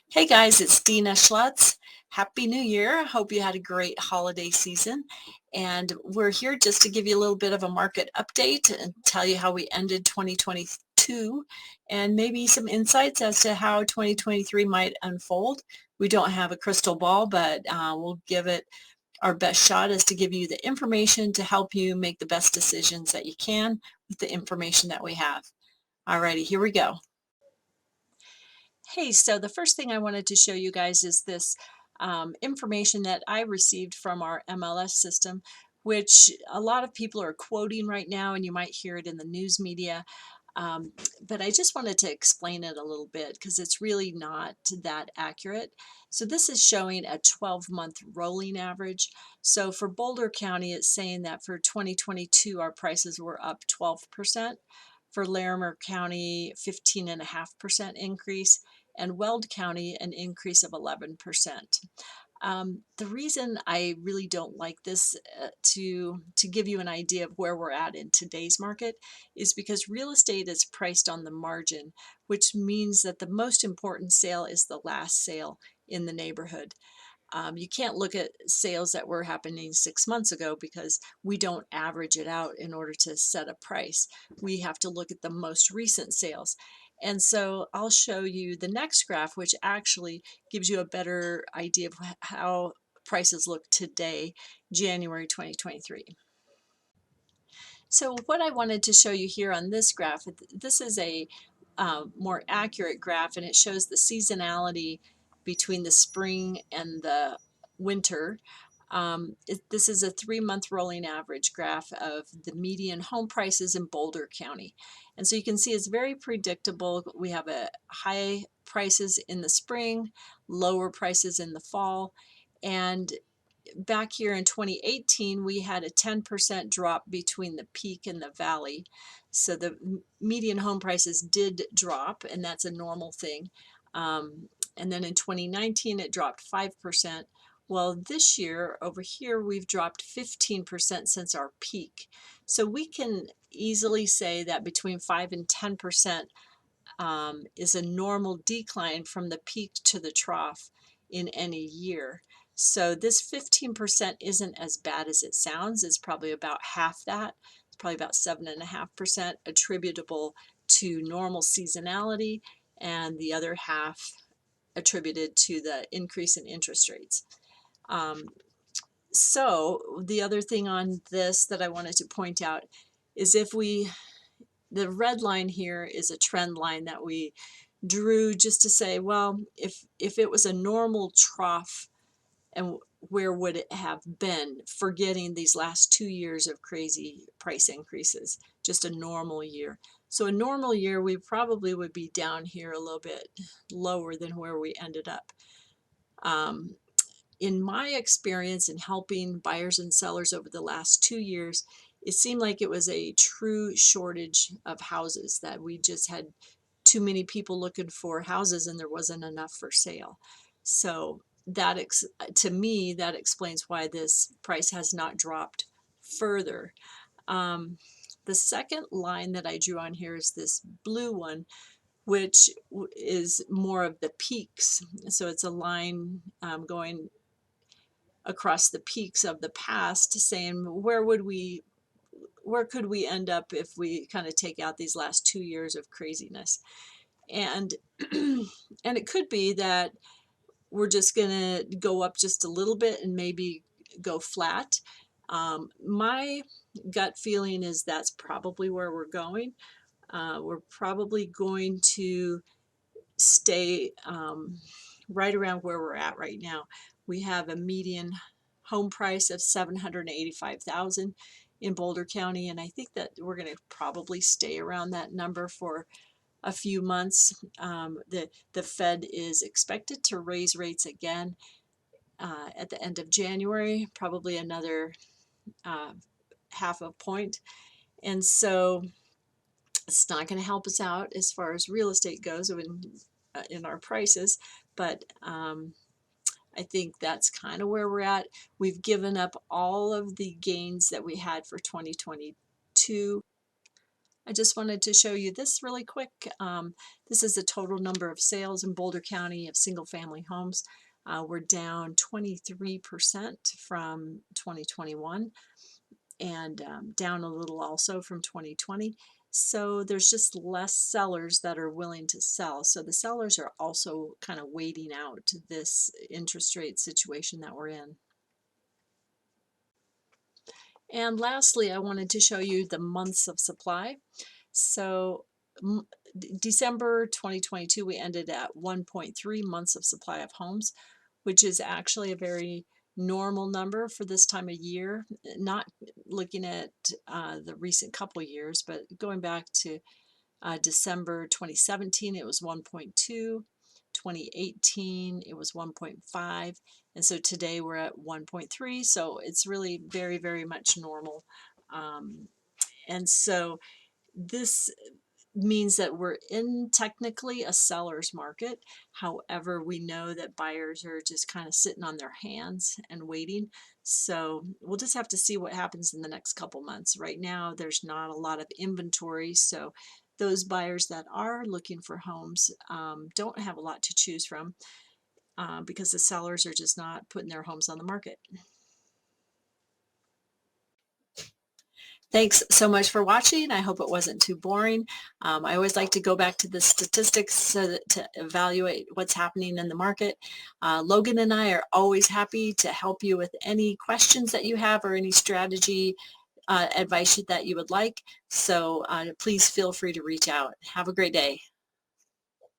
Hey guys, it's Dina Schlutz. Happy New Year. Hope you had a great holiday season. And we're here just to give you a little bit of a market update and tell you how we ended 2022 and maybe some insights as to how 2023 might unfold. We don't have a crystal ball, but we'll give it our best shot is to give you the information to help you make the best decisions that you can with the information that we have. Alrighty, here we go. Hey, so the first thing I wanted to show you guys is this information that I received from our MLS system, which a lot of people are quoting right now, and you might hear it in the news media. Um, but I just wanted to explain it a little bit because it's really not that accurate. So this is showing a 12-month rolling average. So for Boulder County, it's saying that for 2022, our prices were up 12%. For Larimer County, 15.5% increase, and Weld County, an increase of 11%. The reason I really don't like this to give you an idea of where we're at in today's market is because real estate is priced on the margin, which means that the most important sale is the last sale in the neighborhood. You can't look at sales that were happening 6 months ago because we don't average it out in order to set a price. We have to look at the most recent sales. And so I'll show you the next graph, which actually gives you a better idea of how prices look today, January 2023. So what I wanted to show you here on this graph, this is a more accurate graph, and it shows the seasonality between the spring and the winter. This is a 3-month rolling average graph of the median home prices in Boulder County. And so you can see it's very predictable. We have a high prices in the spring, lower prices in the fall, and back here in 2018, we had a 10% drop between the peak and the valley. So the median home prices did drop, and that's a normal thing. And then in 2019, it dropped 5%. Well, this year over here, we've dropped 15% since our peak. So we can easily say that between 5 and 10% is a normal decline from the peak to the trough in any year. So this 15% isn't as bad as it sounds. It's probably about half that. It's probably about 7.5% attributable to normal seasonality, and the other half attributed to the increase in interest rates. So the other thing on this that I wanted to point out is the red line here is a trend line that we drew just to say, well, if it was a normal trough, and where would it have been, forgetting these last 2 years of crazy price increases, just a normal year. So a normal year, we probably would be down here a little bit lower than where we ended up. In my experience in helping buyers and sellers over the last 2 years, it seemed like it was a true shortage of houses, that we just had too many people looking for houses and there wasn't enough for sale. So that to me, that explains why this price has not dropped further. The second line that I drew on here is this blue one, which is more of the peaks. So it's a line going across the peaks of the past, saying where could we end up if we kind of take out these last 2 years of craziness. And and it could be that we're just gonna go up just a little bit and maybe go flat. My gut feeling is that's probably where we're going. We're probably going to stay right around where we're at right now. We have a median home price of $785,000 in Boulder County, and I think that we're going to probably stay around that number for a few months. The Fed is expected to raise rates again at the end of January, probably another half a point, and so it's not going to help us out as far as real estate goes in our prices, but I think that's kind of where we're at. We've given up all of the gains that we had for 2022. I just wanted to show you this really quick. This is the total number of sales in Boulder County of single-family homes. We're down 23% from 2021 and down a little also from 2020. So there's just less sellers that are willing to sell. So the sellers are also kind of waiting out this interest rate situation that we're in. And lastly, I wanted to show you the months of supply. So December 2022, we ended at 1.3 months of supply of homes, which is actually a very normal number for this time of year. Not looking at the recent couple years, but going back to December 2017, it was 1.2. 2018, it was 1.5. And so today we're at 1.3. So it's really very, very much normal. And so this means that we're in technically a seller's market. However, we know that buyers are just kind of sitting on their hands and waiting. So we'll just have to see what happens in the next couple months. Right now, there's not a lot of inventory. So those buyers that are looking for homes don't have a lot to choose from because the sellers are just not putting their homes on the market. Thanks so much for watching. I hope it wasn't too boring. I always like to go back to the statistics so that to evaluate what's happening in the market. Logan and I are always happy to help you with any questions that you have or any strategy advice that you would like. So please feel free to reach out. Have a great day.